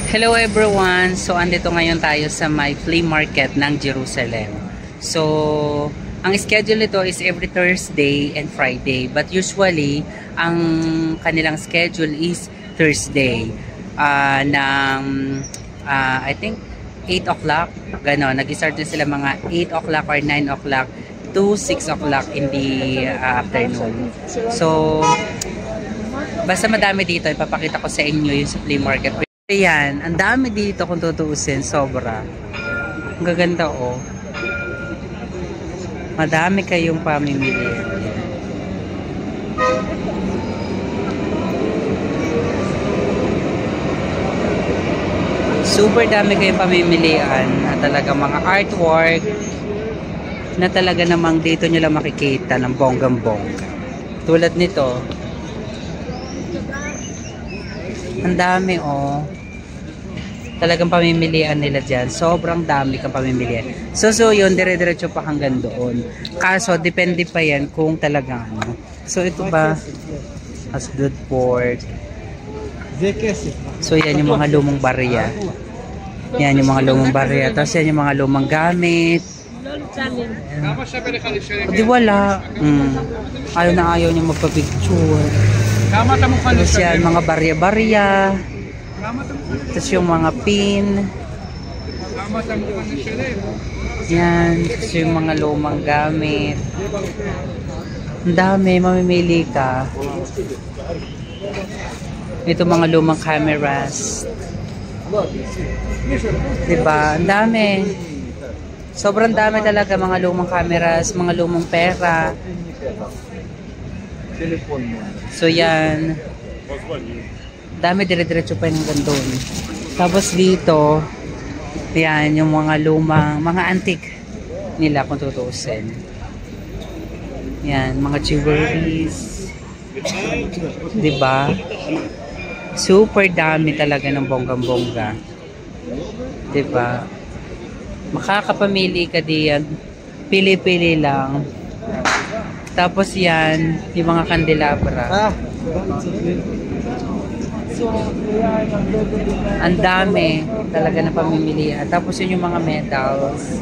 Hello everyone! So andito ngayon tayo sa my flea market ng Jerusalem. So ang schedule nito is every Thursday and Friday. But usually ang kanilang schedule is Thursday I think 8 o'clock. Ganon. Nag-start na sila mga 8 o'clock or 9 o'clock to 6 o'clock in the afternoon. So basta madami dito. Ipapakita ko sa inyo yung sa flea market. Ayan, ang dami dito kung tutuusin, sobra. Ang gaganda oh. Madami kayong pamimili. Super dami kayong pamimilian na talaga mga artwork na talaga namang dito nyo lang makikita ng bonggang-bongga. Tulad nito. Ang dami oh. Talagang pamimilian nila dyan. Sobrang dami kang pamimilian. So yun, dire-diretso pa hanggang doon. Kaso, depende pa yan kung talagang ano. So ito ba? Asdod pork. So yan yung mga lumang barya. Yan yung mga lumang barya. Tapos yan yung mga lumang gamit. Di wala. Ayaw na ayaw niya magpa-picture. Tapos yan, mga barya-barya. Tapos yung mga pin. Yan. Tapos yung mga lumang gamit. Ang dami, mamimili ka. Ito mga lumang cameras. Diba? Ang dami. Sobrang dami talaga mga lumang cameras, mga lumang pera. So yan. Dami dire-diretso pa yung doon. Tapos dito, yan yung mga lumang, mga antique nila kung tutuusin. Yan, mga jewelries. Diba? Super dami talaga ng bonggang-bongga. Diba? Makakapamili ka diyan. Pili-pili lang. Tapos yan, yung mga kandelabra. Ang dami talaga na pamimilian. Tapos yun yung mga medals.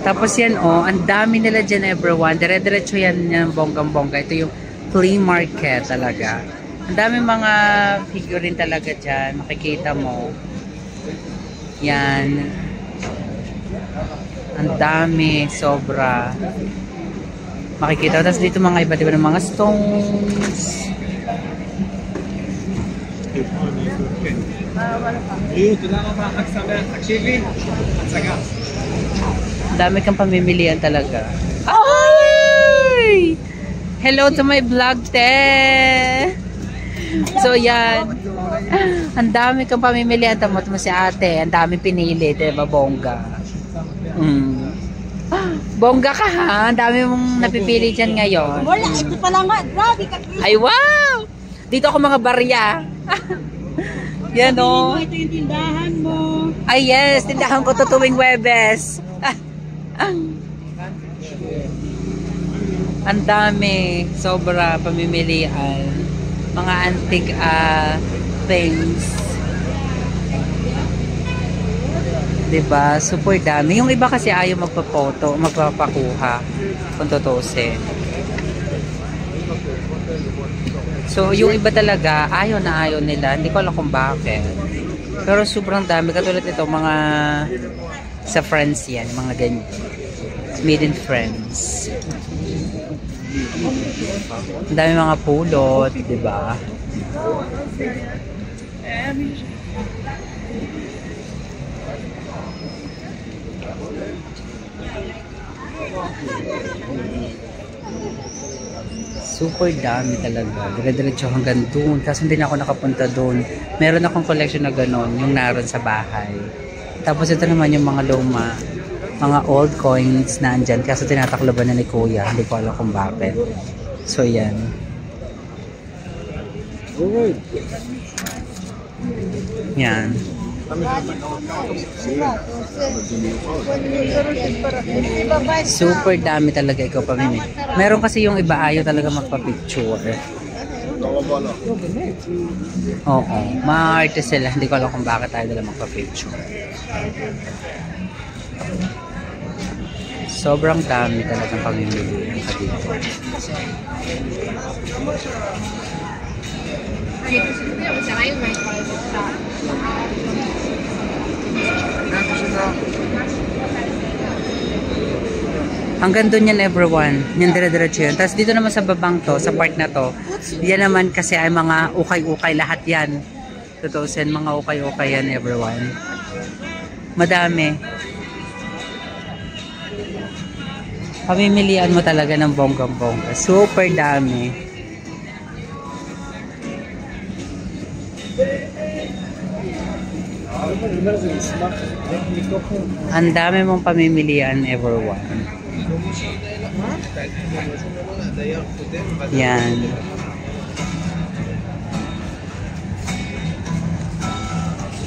Tapos yan oh, ang dami nila dyan everyone. Dire-diretso yan yung bonggang-bongga. Ito yung flea market talaga. Ang dami mga figurine talaga dyan. Makikita mo. Yan. Ang dami. Sobra. Makikita. Tapos dito mga iba't iba ng mga stones. Dami kang pamimilian talaga. Ay! Hello to my vlog, te! So yan. Ang dami kang pamimilian. Tamot mo si ate. Ang dami pinili. Diba, bongga? Bongga ka ha? Ang dami mong napipili dyan ngayon. Wala, ito pala nga. Grabe ka. Ay, wow! Dito ako mga barya. Yan o. Ito yung tindahan mo. Ay yes, tindahan ko to tuwing Huwebes. Ang dami. Sobra pamimilian. Mga antique things. Diba? Super dami. Yung iba kasi ayaw magpa-photo, magpapakuha kung tutusin. So, yung iba talaga, ayaw na ayaw nila. Hindi ko alam kung bakit. Pero sobrang dami. Katulad ito, mga sa France yan. Mga ganyan. Made in France. Ang dami mga pulot. Diba? Super dami talaga. Dire-diretso hanggang doon. Kaso hindi na ako nakapunta doon. Meron akong collection na gano'n. Yung naroon sa bahay. Tapos ito naman yung mga luma. Mga old coins na andyan. Kaso tinatakloban na ni Kuya. Hindi ko alam kung bakit. So yan. Yan. Super dami talaga ikaw pamimili. Meron kasi yung iba ayaw talaga magpa-picture. Oo, ma-artist sila. Hindi ko alam kung bakit tayo nila magpa-picture. Sobrang dami talagang pamimili ka dito. Hanggang doon yan everyone. Yan dire-diretso yun. Tapos dito naman sa babang to, sa part na to, yan naman kasi ay mga ukay-ukay lahat yan. Totoo sen, mga ukay-ukay yan everyone. Madami. Pamimilian mo talaga ng bonggang-bongga. Super dami. Ang dami mong pamimilian everyone. Yan.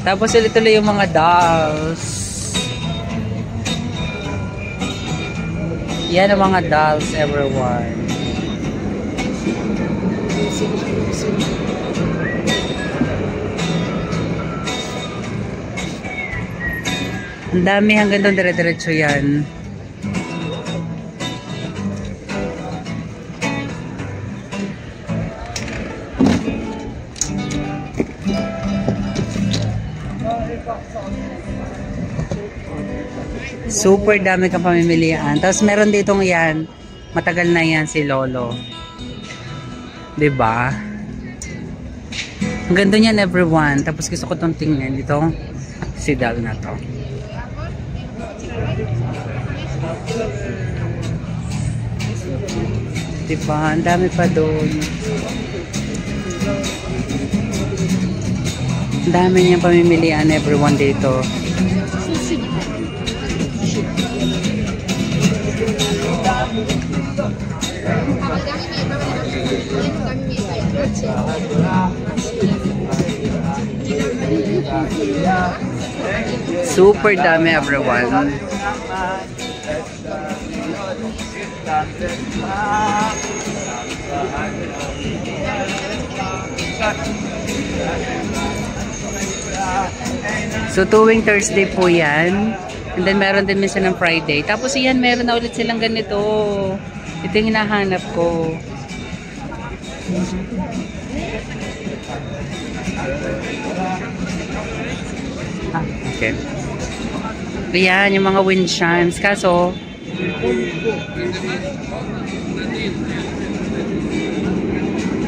Tapos tuloy yung mga dolls. Yan ang mga dolls everyone. Ang dami hanggang doon dire-diretso yan. Super dami kang pamimilian. Tapos meron ditong yan. Matagal na yan si Lolo. 'Di ba? Ang ganda niyan everyone. Tapos gusto ko tong tingnan dito. Si Dal na to. Diba? Ang dami pa doon. Ang dami niyang pamimilian everyone dito. Super dami everyone. So tuwing Thursday po yan. And then meron din minsan ng Friday. Tapos yan, meron na ulit silang ganito. Ito yung hinahanap ko. Okay. Ayan, yung mga wind chimes. Kaso,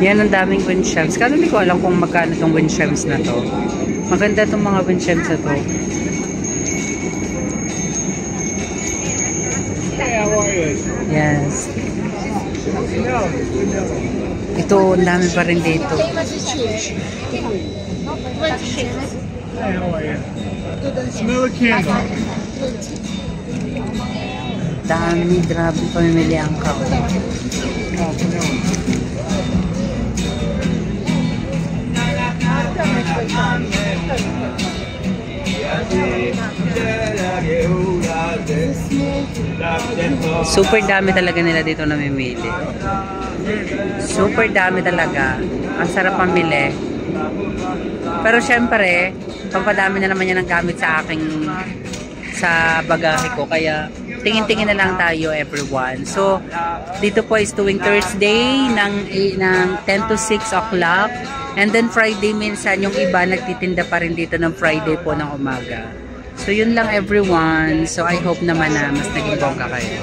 yan ang daming wind chimes. Kaso hindi ko alam kung magkano itong wind chimes na to. Maganda itong mga wind chimes na to. Yes. Ito, ang dami pa rin dito. Dami, grabe pamimili ang kao. Super dami talaga nila dito namimili. Super dami talaga. Ang sarap pamili. Pero syempre, pampadami na naman yan ang gamit sa aking sa bagahe ko. Kaya tingin-tingin na lang tayo everyone. So, dito po is tuwing Thursday ng 10 to 6 o'clock. And then Friday minsan yung iba nagtitinda pa rin dito ng Friday po ng umaga. So yun lang everyone. So I hope naman na mas naging bongga kayo.